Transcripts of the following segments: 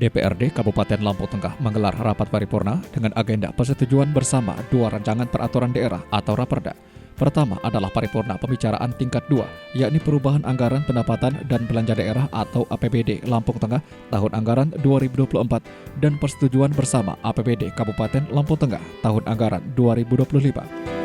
DPRD Kabupaten Lampung Tengah menggelar rapat paripurna dengan agenda persetujuan bersama dua rancangan peraturan daerah atau Raperda. Pertama adalah paripurna pembicaraan tingkat 2, yakni perubahan anggaran pendapatan dan belanja daerah atau APBD Lampung Tengah tahun anggaran 2024 dan persetujuan bersama APBD Kabupaten Lampung Tengah tahun anggaran 2025.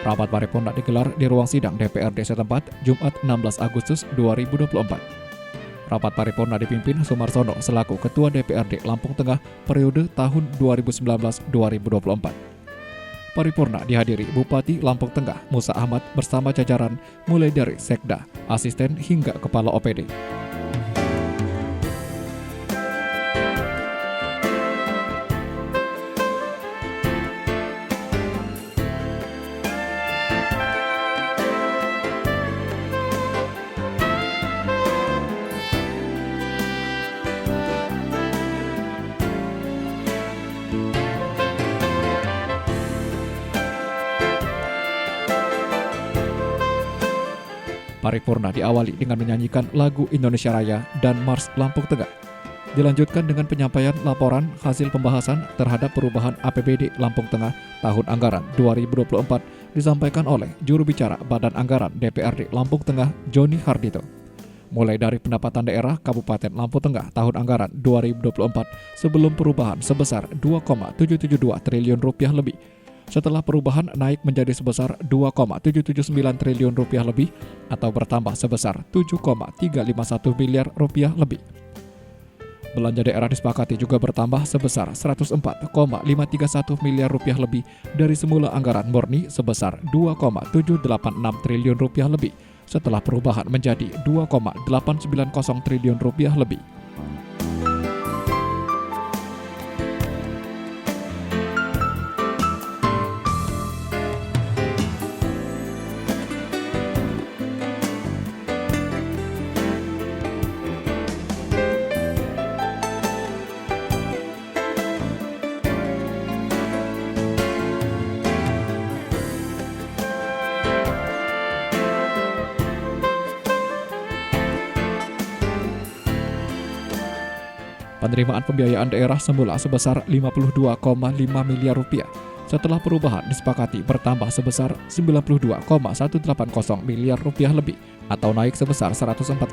Rapat paripurna digelar di ruang sidang DPRD setempat Jumat 16 Agustus 2024. Rapat paripurna dipimpin Sumarsono selaku Ketua DPRD Lampung Tengah periode tahun 2019-2024. Paripurna dihadiri Bupati Lampung Tengah Musa Ahmad bersama jajaran mulai dari Sekda, asisten hingga Kepala OPD. Paripurna diawali dengan menyanyikan lagu Indonesia Raya dan Mars Lampung Tengah. Dilanjutkan dengan penyampaian laporan hasil pembahasan terhadap perubahan APBD Lampung Tengah tahun anggaran 2024 disampaikan oleh juru bicara Badan Anggaran DPRD Lampung Tengah Joni Hardito. Mulai dari pendapatan daerah Kabupaten Lampung Tengah tahun anggaran 2024 sebelum perubahan sebesar 2,772 triliun rupiah lebih. Setelah perubahan naik menjadi sebesar 2,779 triliun rupiah lebih atau bertambah sebesar 7,351 miliar rupiah lebih. Belanja daerah disepakati juga bertambah sebesar 104,531 miliar rupiah lebih dari semula anggaran murni sebesar 2,786 triliun rupiah lebih setelah perubahan menjadi 2,890 triliun rupiah lebih. Penerimaan pembiayaan daerah semula sebesar 52,5 miliar rupiah. Setelah perubahan disepakati bertambah sebesar 92,180 miliar rupiah lebih atau naik sebesar 144,680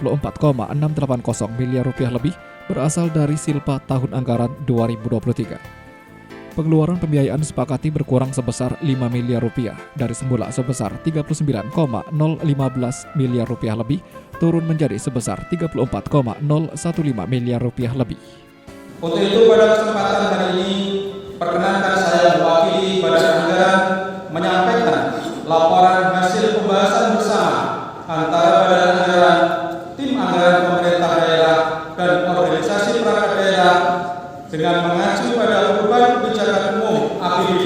miliar rupiah lebih berasal dari silpa tahun anggaran 2023. Pengeluaran pembiayaan disepakati berkurang sebesar 5 miliar rupiah dari semula sebesar 39,015 miliar rupiah lebih turun menjadi sebesar 34,015 miliar rupiah lebih. Untuk itu pada kesempatan hari ini perkenankan saya mewakili Badan Anggaran menyampaikan laporan hasil pembahasan bersama antara Badan Anggaran, tim anggaran pemerintah daerah dan organisasi perangkat daerah dengan mengacu pada perubahan kebijakan umum APBD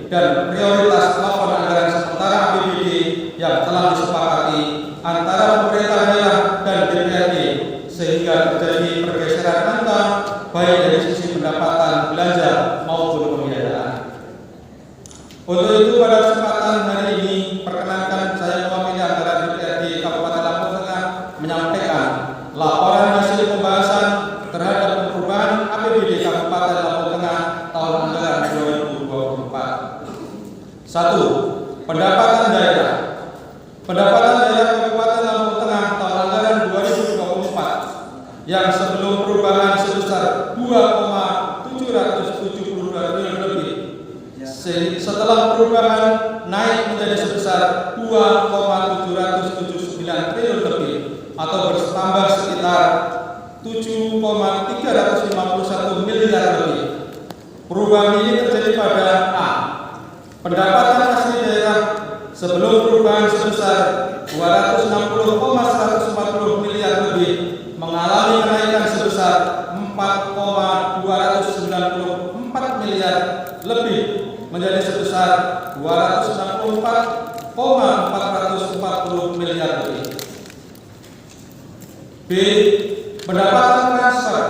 dan prioritas plafon anggaran sementara APBD yang telah disepakati antara pemerintah daerah dan DPRD sehingga terjadi pergeseran angka baik dari sisi pendapatan belanja maupun pembiayaan. Untuk itu pada kesempatan hari ini perkenankan saya mewakili anggaran DPRD Kabupaten Lampung Tengah menyampaikan laporan hasil pembahasan terhadap perubahan APBD Kabupaten Lampung Tengah tahun anggaran 2024. 1. Pendapatan daerah. Pendapatan daerah Kabupaten Lampung Tengah tahun anggaran 2024 yang sebelum perubahan sebesar 2,772 triliun lebih. Setelah perubahan naik menjadi sebesar 2,779 triliun lebih atau bertambah sekitar 7,351 miliar lebih. Perubahan ini terjadi pada A. Pendapatan asli daerah sebelum perubahan sebesar 260,140 miliar lebih mengalami kenaikan sebesar 4,294 miliar lebih menjadi sebesar 264,440 miliar lebih. B. Pendapatan transfer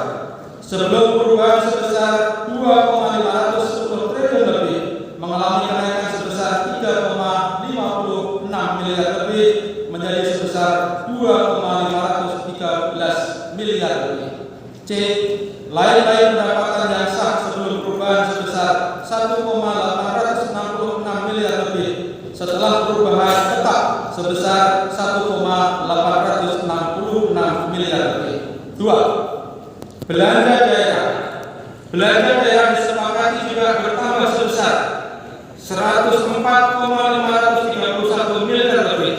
sebelum perubahan sebesar 2,510 triliun lebih mengalami kenaikan sebesar 3,56 miliar lebih menjadi sebesar 2,513 miliar lebih. C. Lain-lain pendapatan yang sah sebelum perubahan sebesar 1,866 miliar lebih setelah perubahan tetap sebesar 1,866 miliar lebih. 2. Belanja daerah. Belanja daerah disepakati juga bertambah sebesar 104,531 miliar lebih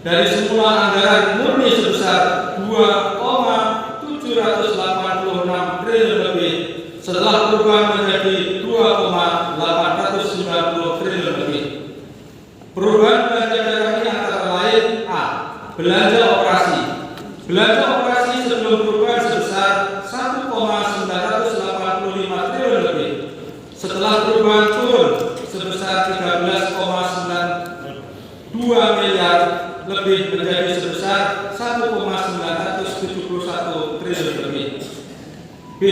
dari semula anggaran murni sebesar 2,786 triliun lebih setelah perubahan menjadi 2,890 triliun lebih. Perubahan belanja daerah ini antara lain: A. Belanja operasi. Belanja operasi sebelum perubahan sebesar 1,985 triliun lebih setelah perubahan turun sebesar 13,92 miliar lebih menjadi sebesar 1,971 triliun lebih. B.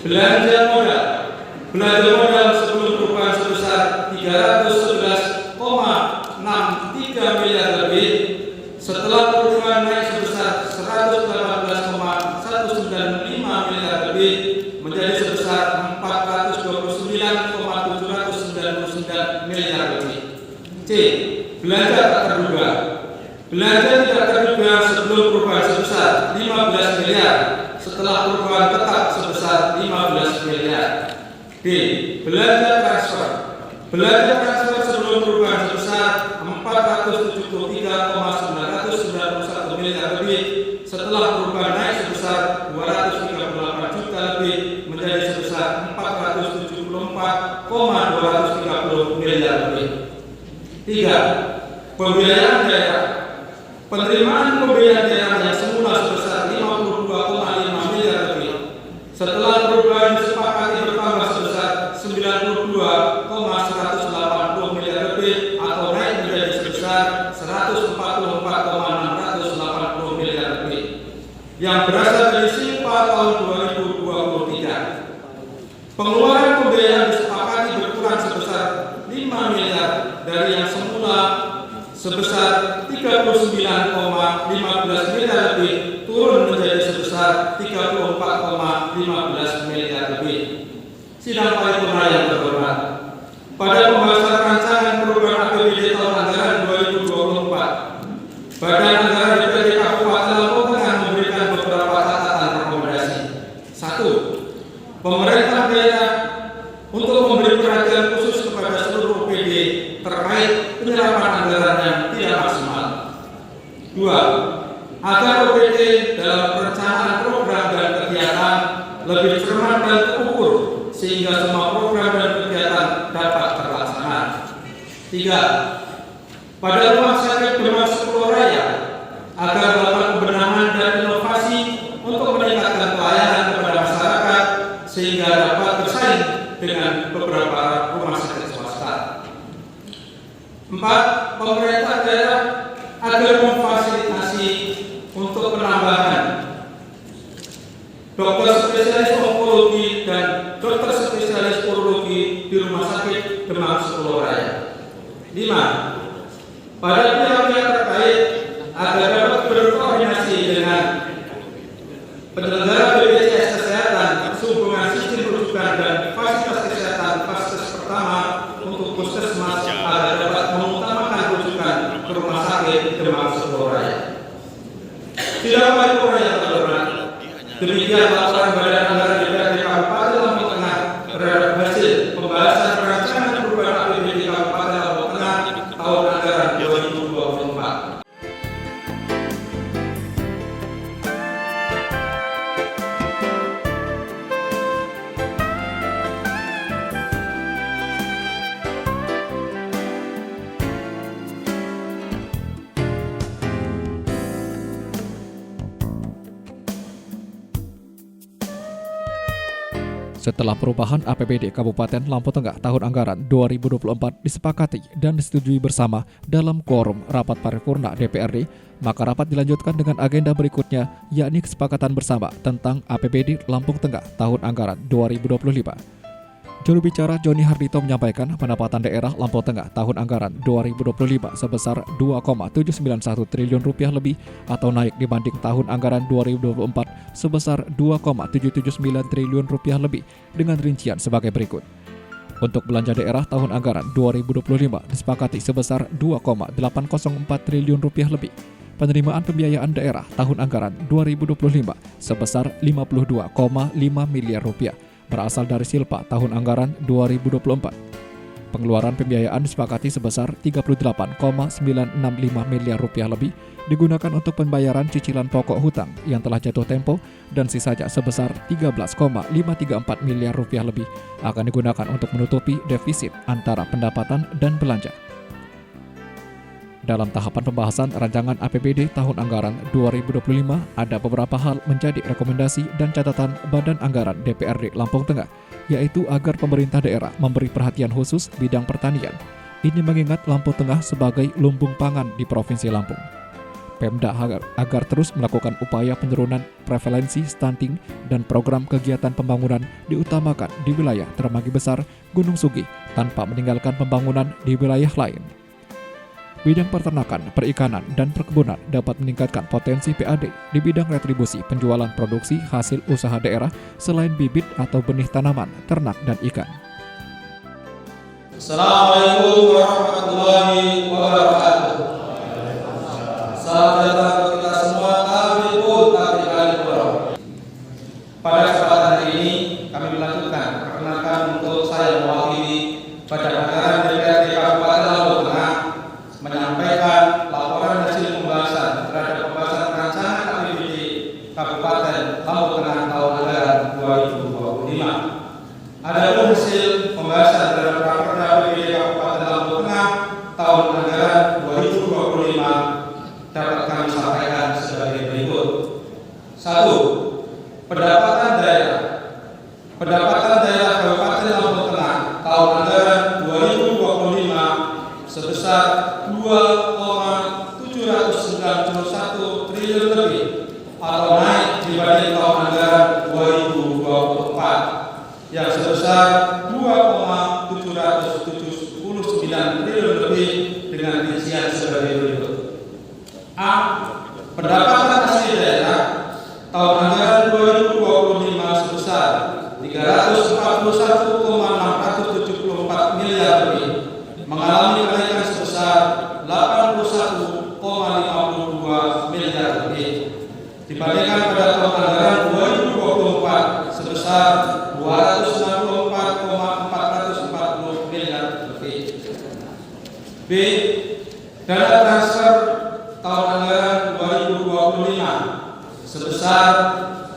Belanja modal. Belanja modal sebelum perubahan sebesar 311,63 miliar lebih setelah perubahan naik sebesar 118,195 miliar lebih menjadi sebesar 429,799 miliar lebih. C. Belanja tak terduga. Belanja tidak terduga sebelum perubahan sebesar 15 miliar setelah perubahan tetap sebesar 15 miliar. D. Belanja transfer. Belanja transfer sebelum perubahan sebesar 473,991 miliar lebih setelah perubahan naik sebesar 238 juta lebih menjadi sebesar 474,230 miliar lebih. 3. Pembiayaan daerah. Penerimaan pembiayaan daerah yang semula sebesar 52,5 miliar lebih setelah perubahan disepakati bertambah sebesar 92,180 miliar lebih atau naik menjadi sebesar 144,680 miliar lebih yang berasal dari SIPA tahun 2023. Pengeluaran pembiayaan disepakati berkurang sebesar 5 miliar dari yang semula sebesar 39,15 miliar lebih turun menjadi sebesar 34,15 miliar lebih. Sidang paripurna yang terhormat, pada pembahasan rancangan perubahan APBD tahun anggaran 2024, Badan Anggaran DPRD Kabupaten Lampung Tengah memberikan beberapa catatan rekomendasi. 1. Pemerintah daerah untuk memberi perhatian khusus kepada seluruh OPD terkait penyerapan anggaran yang tidak maksimal. 2. Agar OPD dalam perencanaan program dan kegiatan lebih cermat dan terukur sehingga semua program dan kegiatan dapat terlaksana. 3. Pada Rumah Sakit Demam Sepuluh Raya agar melakukan pembenahan dan inovasi untuk meningkatkan pelayanan kepada masyarakat sehingga dapat bersaing dengan beberapa rumah sakit swasta. 4. Pemerintah daerah agar memfasilitasi untuk penambahan dokter spesialis onkologi dan dokter spesialis urologi di Rumah Sakit Demam Sepuluh Raya. 5. Pada pihak-pihak terkait agar dapat berkoordinasi dengan penyelenggara BPJS Kesehatan sehubungan sistem rujukan dan fasilitas kesehatan fase pertama untuk puskesmas agar dapat mengutamakan rujukan ke Rumah Sakit Demam Sepuluh Raya. Sidang paripurna yang terhormat, demikian laporan Badan Anggaran DPRD Kabupaten Lampung Tengah terhadap hasil pembahasan rancangan perubahan APBD Kabupaten Lampung Tengah tahun anggaran 2024. Setelah perubahan APBD Kabupaten Lampung Tengah tahun anggaran 2024 disepakati dan disetujui bersama dalam quorum rapat paripurna DPRD, maka rapat dilanjutkan dengan agenda berikutnya, yakni kesepakatan bersama tentang APBD Lampung Tengah tahun anggaran 2025. Juru bicara Joni Hardito menyampaikan pendapatan daerah Lampung Tengah tahun anggaran 2025 sebesar Rp2,791 triliun lebih atau naik dibanding tahun anggaran 2024 sebesar Rp2,779 triliun lebih dengan rincian sebagai berikut. Untuk belanja daerah tahun anggaran 2025 disepakati sebesar Rp2,804 triliun lebih. Penerimaan pembiayaan daerah tahun anggaran 2025 sebesar Rp52,5 miliar berasal dari Silpa tahun anggaran 2024. Pengeluaran pembiayaan disepakati sebesar Rp38,965 miliar lebih digunakan untuk pembayaran cicilan pokok hutang yang telah jatuh tempo dan sisanya sebesar Rp13,534 miliar lebih akan digunakan untuk menutupi defisit antara pendapatan dan belanja. Dalam tahapan pembahasan rancangan APBD tahun anggaran 2025, ada beberapa hal menjadi rekomendasi dan catatan Badan Anggaran DPRD Lampung Tengah, yaitu agar pemerintah daerah memberi perhatian khusus bidang pertanian. Ini mengingat Lampung Tengah sebagai lumbung pangan di Provinsi Lampung. Pemda agar terus melakukan upaya penurunan prevalensi stunting dan program kegiatan pembangunan diutamakan di wilayah Termagi Besar, Gunung Sugi, tanpa meninggalkan pembangunan di wilayah lain. Bidang peternakan, perikanan, dan perkebunan dapat meningkatkan potensi PAD di bidang retribusi penjualan produksi hasil usaha daerah selain bibit atau benih tanaman, ternak, dan ikan. Assalamualaikum warahmatullahi wabarakatuh. Salam datang kita semua, pada kesempatan hari ini kami melanjutkan perkenalkan untuk saya mewakili Badan Anggaran DPRD Kabupaten Lampung Tengah menyampaikan laporan hasil pembahasan terhadap pembahasan rancangan APBD Kabupaten Lampung Tengah tahun anggaran 2025. Adapun hasil pembahasan terhadap raperda APBD Kabupaten Lampung Tengah tahun anggaran 2025 dapat kami sampaikan sebagai berikut. 1. Pendapatan daerah. Pendapatan daerah Kabupaten Lampung Tengah tahun anggaran 2025 sebesar Rp2,791 triliun lebih atau naik dibanding tahun anggaran 2024 yang sebesar Rp2,779 triliun lebih dengan rincian sebagai berikut. A. Pendapatan asli daerah tahun anggaran 2025 sebesar Rp341,674 miliar lebih mengalami kenaikan sebesar Rp81,52 miliar lebih dibandingkan pada tahun anggaran 2024 sebesar Rp264,440 miliar lebih. B. Dana transfer tahun anggaran 2025 sebesar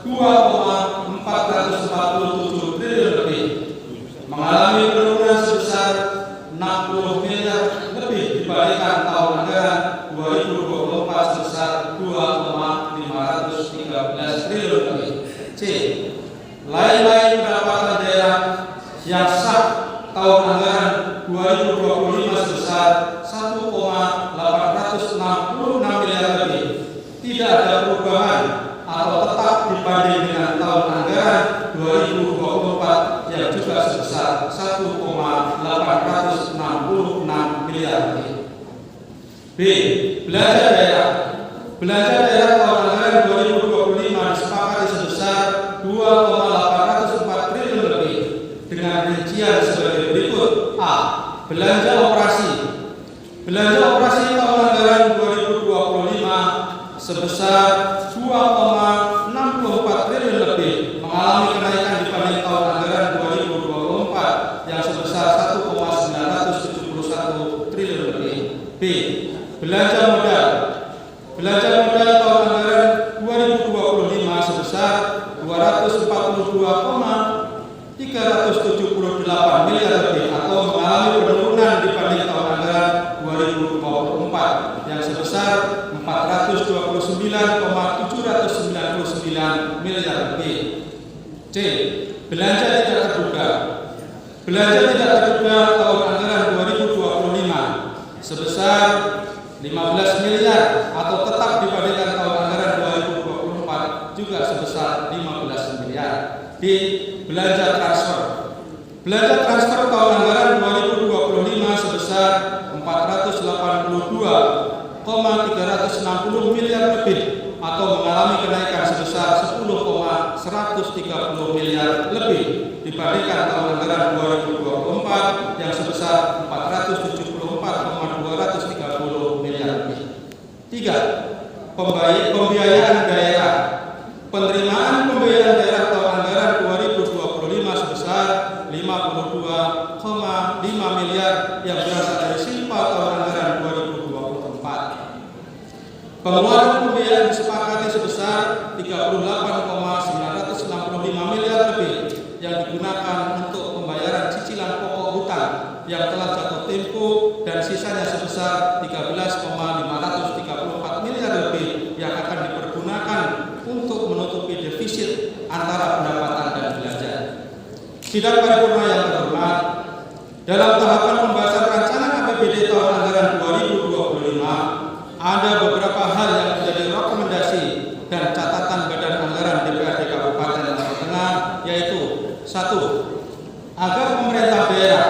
Rp2,447 triliun lebih mengalami penurunan sebesar Rp60 miliar lebih dibandingkan tahun anggaran 2024 sebesar Rp2,513 triliun lebih. C. Lain-lain pendapatan daerah yang sah tahun anggaran 2025 sebesar Rp1,866 miliar lebih tidak ada perubahan atau tetap dibanding dengan tahun anggaran 2024 yang juga sebesar Rp1,866 miliar lebih. B. Belanja daerah. Belanja daerah tahun anggaran 2025 disepakati sebesar Rp2,804 triliun lebih dengan rincian sebagai berikut. A. Belanja operasi. Belanja operasi tahun anggaran 2025 sebesar Rp2,64 triliun lebih mengalami kenaikan dibanding tahun anggaran 2024 yang sebesar Rp1,971 triliun lebih. B. Belanja modal. Belanja modal tahun anggaran 2025 sebesar Rp242,378 miliar lebih atau mengalami penurunan dibanding tahun anggaran 2024 yang sebesar Rp429,799 miliar lebih. C. Belanja tidak juga tahun anggaran 2025 sebesar 15 miliar atau tetap dibandingkan tahun anggaran 2024 juga sebesar 15 miliar di belanja transfer. Belanja transfer tahun anggaran 2025 sebesar 482,360 miliar lebih atau mengalami kenaikan sebesar 10,130 miliar lebih dibandingkan tahun anggaran 2024 yang sebesar 474,230 miliar lebih. 3. Pembiayaan daerah. Penerimaan pembiayaan daerah tahun anggaran 2025 sebesar 52,5 miliar yang berasal dari SIMPA tahun anggaran 2024. Pengeluaran pembiayaan disepakati sebesar 38,965 miliar lebih yang digunakan untuk pembayaran cicilan pokok hutang yang telah jatuh tempo dan sisanya sebesar 13,534 miliar lebih yang akan dipergunakan untuk menutupi defisit antara pendapatan dan belanja. Sidang paripurna yang terhormat, dalam tahapan pembahasan rancangan APBD tahun anggaran 2025 ada beberapa hal yang menjadi rekomendasi dan catatan Badan Anggaran DPRD Kabupaten Lampung Tengah, yaitu 1. Agar pemerintah daerah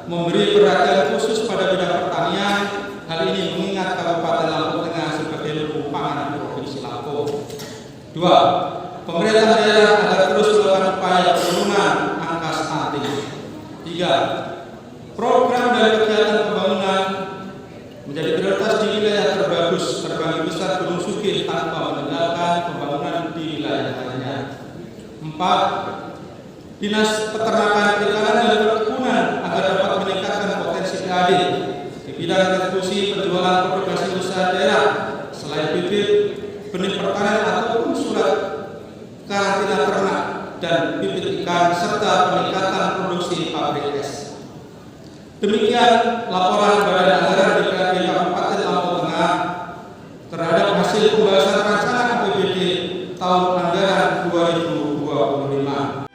memberi perhatian khusus pada bidang pertanian, hal ini mengingat Kabupaten Lampung Tengah sebagai lumbung pangan Provinsi Lampung. 2. Pemerintah daerah agar terus melakukan upaya penurunan angka stunting. 3. Program dan kegiatan pembangunan menjadi prioritas di wilayah terbagus terbagi besar Gunung Sugih tanpa meninggalkan pembangunan di wilayah lainnya. 4. Dinas Peternakan, Perikanan dan Perkebunan agar dapat meningkatkan potensi PAD di bidang eksekusi penjualan produk hasil usaha daerah selain bibit, benih pertanian ataupun surat karantina ternak dan bibit ikan serta peningkatan produksi pabrik es. Demikian laporan Badan Anggaran DPRD Kabupaten Lampung Tengah terhadap hasil pembahasan rancangan APBD tahun anggaran 2025.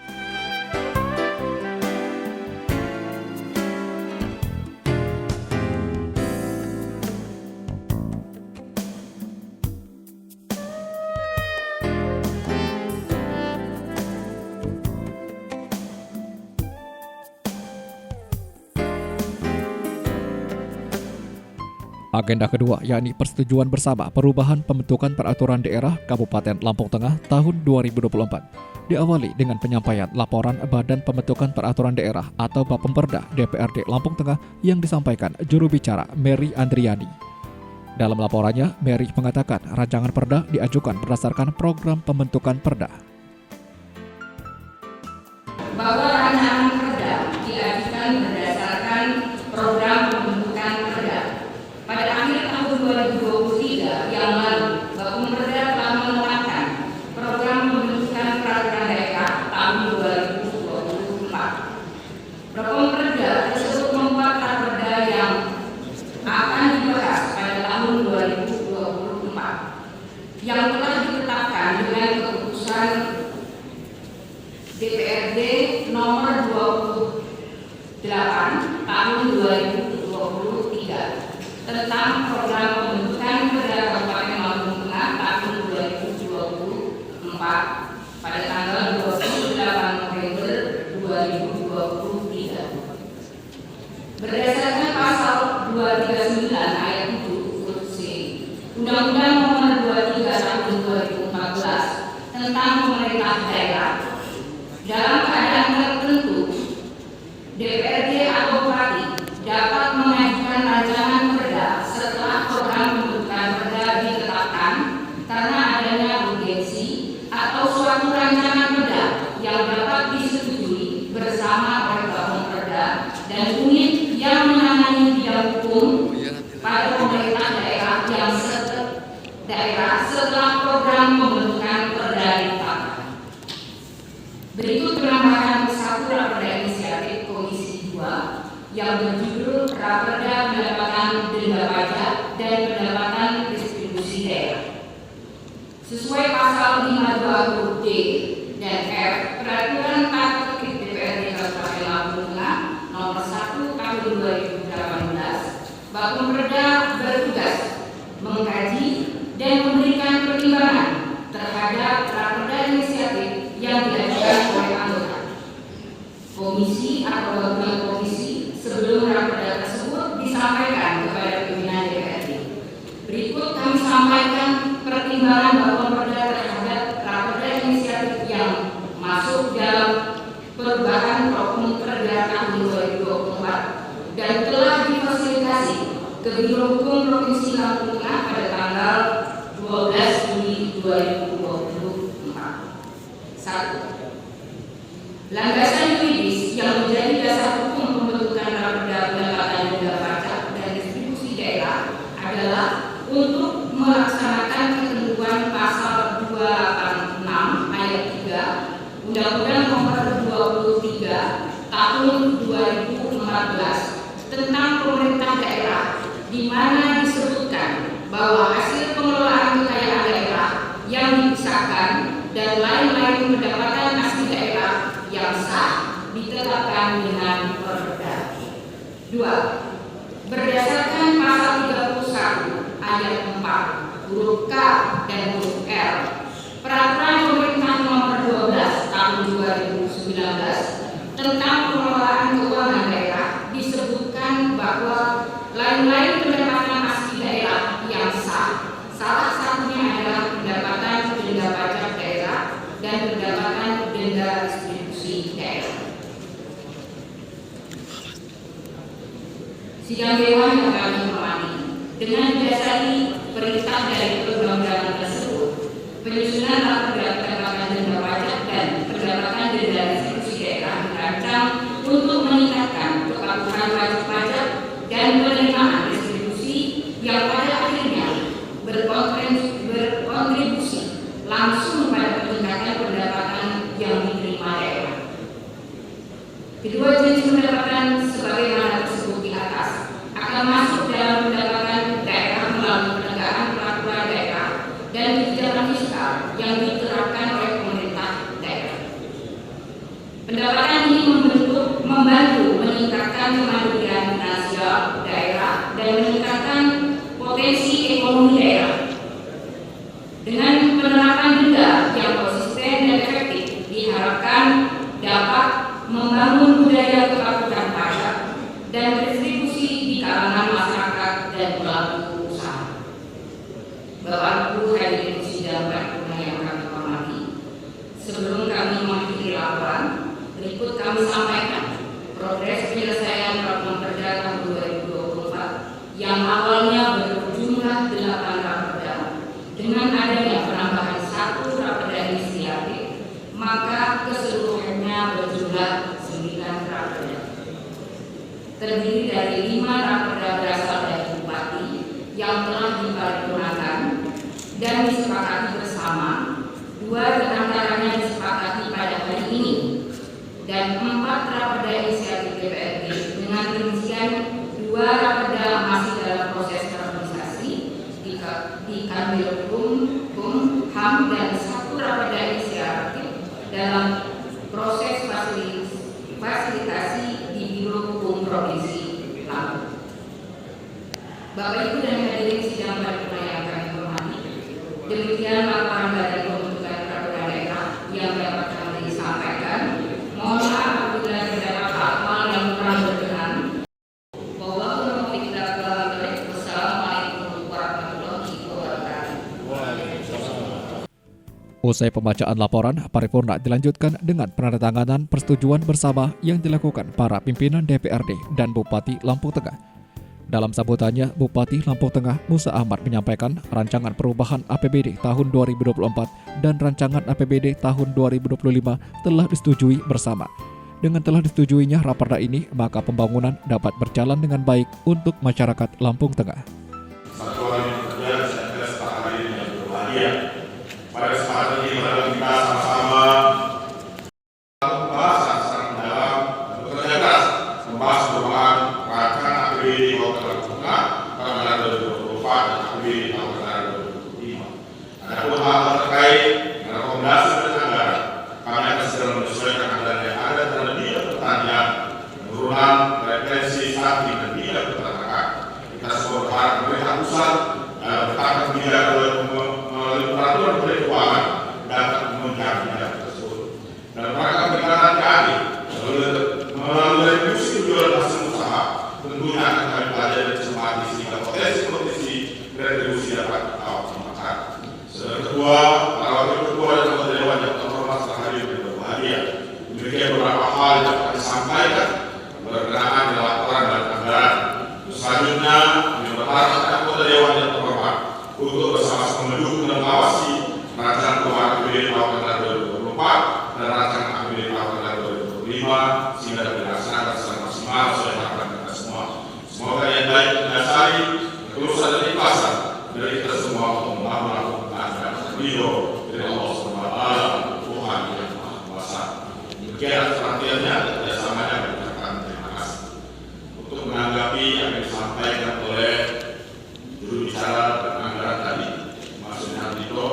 Agenda kedua yakni persetujuan bersama perubahan pembentukan peraturan daerah Kabupaten Lampung Tengah tahun 2024 diawali dengan penyampaian laporan Badan Pembentukan Peraturan Daerah atau Bapemperda DPRD Lampung Tengah yang disampaikan juru bicara Mary Andriani. Dalam laporannya, Mary mengatakan rancangan perda diajukan berdasarkan program pembentukan perda. Bahwa rancangan perda diajukan berdasarkan program pembentukan perda. Pada akhir tahun 2023 yang lalu, Bapemperda telah menetapkan program pembentukan peraturan daerah tahun 2024. Bapemperda tersebut membuat perda yang akan dibahas pada tahun 2024 yang telah ditetapkan dengan keputusan DPRD nomor 28 tahun 2023 tentang program pembentukan perda Kabupaten Lampung Tengah tahun 2024 pada tanggal 28 November 2023. Berdasarkan pasal 239 ayat 7 huruf C Undang-Undang Nomor 23 Tahun 2014 tentang pemerintah daerah, dalam keadaan tertentu DPRD atau Bupati dapat mengajukan rancangan perda setelah program pembentukan perda ditetapkan karena adanya urgensi atau suatu rancangan perda yang dapat disetujui bersama oleh Bapemperda dan unit yang menangani bidang hukum pada pemerintah daerah yang setelah program pembentukan perda ditetapkan. Berikut penambahan satu raperda inisiatif Komisi 2 yang berjudul Raperda Pendapatan Denda Pajak dan Pendapatan Distribusi Daerah. Sesuai pasal 52 huruf D dan F Peraturan Tata Tertib DPRD Kabupaten Lampung Tengah Nomor nomor 1 tahun 2018, Bapemda bertugas mengkaji dan memberikan pertimbangan terhadap raperda inisiatif yang diajukan oleh anggota komisi atau gabungan komisi sebelum raperda tersebut disampaikan kepada pimpinan DPRD. Berikut kami sampaikan pertimbangan Bapemda terhadap raperda inisiatif yang masuk dalam perubahan Properda tahun 2024 dan telah difasilitasi ke Biro Hukum Provinsi Lampung Tengah pada tanggal 12 Juli 2024. 1. Landasan yuridis yang menjadi dasar hukum pembentukan raperda pendapatan denda pajak dan distribusi daerah adalah untuk melaksanakan ketentuan pasal 286 ayat 3 Undang-Undang Nomor 23 Tahun 2014 tentang pemerintah daerah, di mana disebutkan bahwa hasil pengelolaan kekayaan daerah yang dipisahkan dan lain-lain pendapatan asli daerah yang sah ditetapkan dengan perda. 2. Berdasarkan pasal 31 ayat 4 huruf K dan huruf R Peraturan Pemerintah Nomor 12 Tahun 2019 tentang pengelolaan keuangan daerah disebutkan bahwa lain-lain pendapatan asli daerah yang sah, salah satunya adalah pendapatan denda pajak daerah dan pendapatan denda distribusi daerah. Sidang Dewan yang kami hormati, dengan didasari perintah dari perundang-undangan tersebut, penyusunan raperda pendapatan denda pajak dan pendapatan denda distribusi daerah dirancang untuk meningkatkan kepatuhan wajib pajak dan penerimaan distribusi yang pada akhirnya berkontribusi langsung pada peningkatan pendapatan yang diterima daerah. Kedua jenis pendapatan sebagaimana tersebut di atas akan masuk dalam pendapatan daerah melalui penegakan peraturan daerah dan kebijakan fiskal yang diterapkan oleh pemerintah daerah. Pendapatan ini membantu meningkatkan kemandirian finansial daerah dan meningkatkan potensi ekonomi daerah. Dengan penerapan denda yang konsisten dan efektif diharapkan dapat membangun budaya kepatuhan pajak dan berdistribusi di kalangan masyarakat dan pelaku usaha. Bapak Ibu hadirin sidang paripurna yang kami hormati, sebelum kami mengakhiri laporan, berikut kami sampaikan progres penyelesaian Properda tahun 2024 yang awalnya berjumlah 8 raperda. Dengan adanya penambahan 1 raperda inisiatif, maka keseluruhannya berjumlah 9 raperda. Terdiri dari 5 raperda berasal dari bupati yang telah diparipurnakan dan disepakati bersama, 2 diantaranya disepakati pada hari ini, dan 4 raperda inisiatif DPRD dengan rincian 2 raperda masih dalam proses harmonisasi di Kanwil Hukum HAM dan 1 raperda inisiatif dalam proses fasilitasi di Biro Hukum Provinsi Lampung. Bapak Ibu dan hadirin sidang paripurna yang kami hormati, demikian laporan dari pembentukan peraturan daerah yang dapat kami sampaikan. Mohon maaf apabila terdapat hal yang kurang berkenan. Wassalamualaikum warahmatullahi wabarakatuh. Usai pembacaan laporan, paripurna dilanjutkan dengan penandatanganan persetujuan bersama yang dilakukan para pimpinan DPRD dan Bupati Lampung Tengah. Dalam sambutannya, Bupati Lampung Tengah Musa Ahmad menyampaikan rancangan perubahan APBD tahun 2024 dan rancangan APBD tahun 2025 telah disetujui bersama. Dengan telah disetujuinya raperda ini, maka pembangunan dapat berjalan dengan baik untuk masyarakat Lampung Tengah. Satuan kerja Satgas Tahanan yang berbahagia. Pada kesempatan ini, mari kita sama-sama pembahasan secara mendalam dan bekerja keras membahas perubahan rancangan APBD Kabupaten Lampung Tengah tahun 2024 dan APBD tahun 2025. Adapun hal-hal terkait dengan rekomendasi dan anggaran, kami akan segera menyesuaikan anggaran yang ada terhadap bidang pertanian, penurunan Santri dan Bidang Peternakan. Kita semua berharap pemerintah pusat bertanggung kebijakan melalui peraturan Menteri Keuangan dapat menunjang bidang tersebut. Dan mereka memberikan adik melalui retribusi penjualan hasil usaha tentunya akan kami pelajari dan cermati sehingga potensi retribusi dapat dimakan. Saudara Ketua, para Wakil Ketua dan Anggota Dewan yang terhormat setelah hadir dan berbahagia. Demikian beberapa hal yang dapat disampaikan berkenaan dengan laporan dan anggaran. Selanjutnya, kami berharap anggota Dewan yang terhormat untuk bersama-sama mendukung dan mengawasi rancangan keuangan APBD tahun anggaran 2024 dan rancangan APBD tahun anggaran 2025 sehingga dapat dilaksanakan secara maksimal sesuai harapan kita semua. Semoga yang baik mendasari ketulusan dan ikhlasan dari kita semua untuk melakukan dan ridho dari Allah SWT, Tuhan yang Maha Kuasa. Demikian perhatiannya dan kerjasamanya mengucapkan terima kasih. Untuk menanggapi yang disampaikan oleh juru bicara dan anggaran tadi, Mas Sunartito,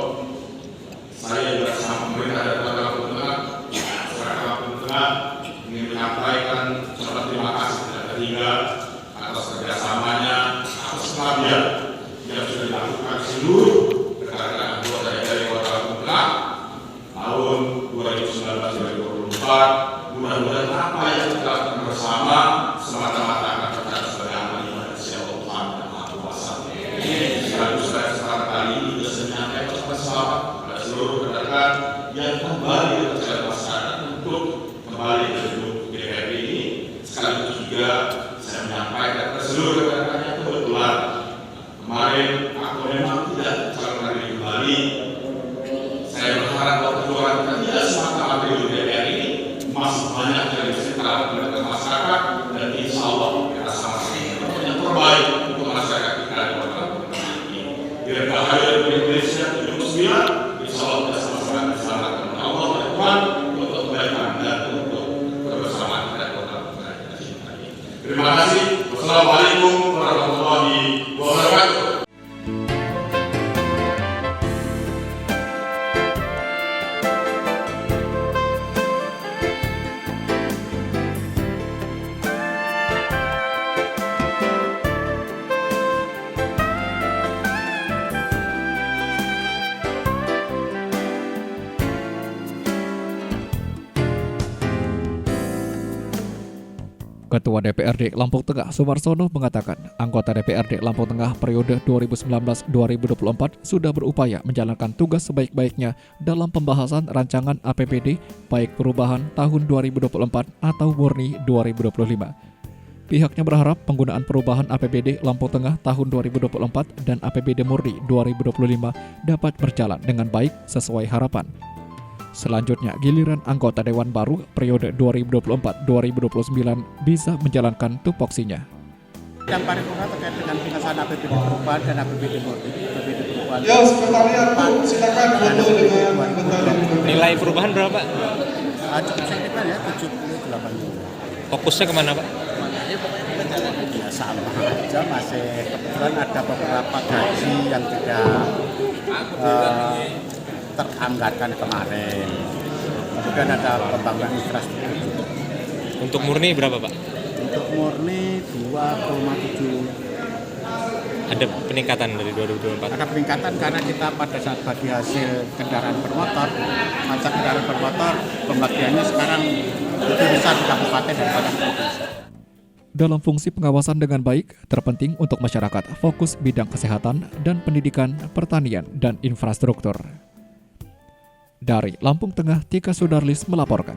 saya juga bersama pemerintah dan Lampung Tengah, masyarakat Lampung Tengah ingin menyampaikan ucapan terima kasih kepada ketiga atas kerjasamanya, atas pengabdian yang sudah dilakukan seluruh rekan-rekan anggota DPRD Kota Lampung Tengah tahun 2019-2024. Mudah-mudahan apa yang kita lakukan bersama semata-mata akan tercatat sebagai amal ibadah sisi Tuhan dan Maha Kuasa. Sekaligus saya kesempatan kali ini juga menyampaikan pesan selamat pada seluruh rekan-rekan yang kembali dipercaya masyarakat untuk kembali ke gedung DPRD ini. Sekaligus juga saya menyampaikan ke seluruh rekan-rekan yang kebetulan kemarin aku memang tidak calon lagi kembali. Saya berharap bahwa perjuangan kita tidak semata-mata di DPR ini masih banyak yang bisa kita lakukan ke masyarakat dan insya Allah kita sama-sama yang terbaik untuk masyarakat kita di Kota Lampung Tengah ini. Dirgahayu Republik Indonesia 79, insya Allah kita sama-sama bisa melakukan Allah dan Tuhan untuk kebaikan dan untuk kebersamaan kita di Kota Lampung Tengah kita cintai. Terima kasih. Wassalamualaikum warahmatullahi wabarakatuh. Ketua DPRD Lampung Tengah Sumarsono mengatakan anggota DPRD Lampung Tengah periode 2019-2024 sudah berupaya menjalankan tugas sebaik-baiknya dalam pembahasan rancangan APBD baik perubahan tahun 2024 atau murni 2025. Pihaknya berharap penggunaan perubahan APBD Lampung Tengah tahun 2024 dan APBD murni 2025 dapat berjalan dengan baik sesuai harapan. Selanjutnya, giliran anggota Dewan baru periode 2024-2029 bisa menjalankan tupoksinya. Yang paripurna terkait dengan pengesahan APBD perubahan dan APBD murni. APBD perubahan. Ya, sekretariat silakan foto dengan anggota. Nilai perubahan berapa? Cukup signifikan ya, 78. Fokusnya kemana Pak? Ya sama aja, masih kebetulan ada beberapa gaji yang tidak teranggarkan kemarin. Kemudian ada pembangunan infrastruktur. Untuk murni berapa Pak? Untuk murni 2,7. Ada peningkatan dari 2024? Ada peningkatan karena kita pada saat bagi hasil kendaraan bermotor, pajak kendaraan bermotor, pembagiannya sekarang lebih besar di kabupaten daripada provinsi. Dalam fungsi pengawasan dengan baik, terpenting untuk masyarakat fokus bidang kesehatan dan pendidikan, pertanian, dan infrastruktur. Dari Lampung Tengah, Tika Sudarlis melaporkan.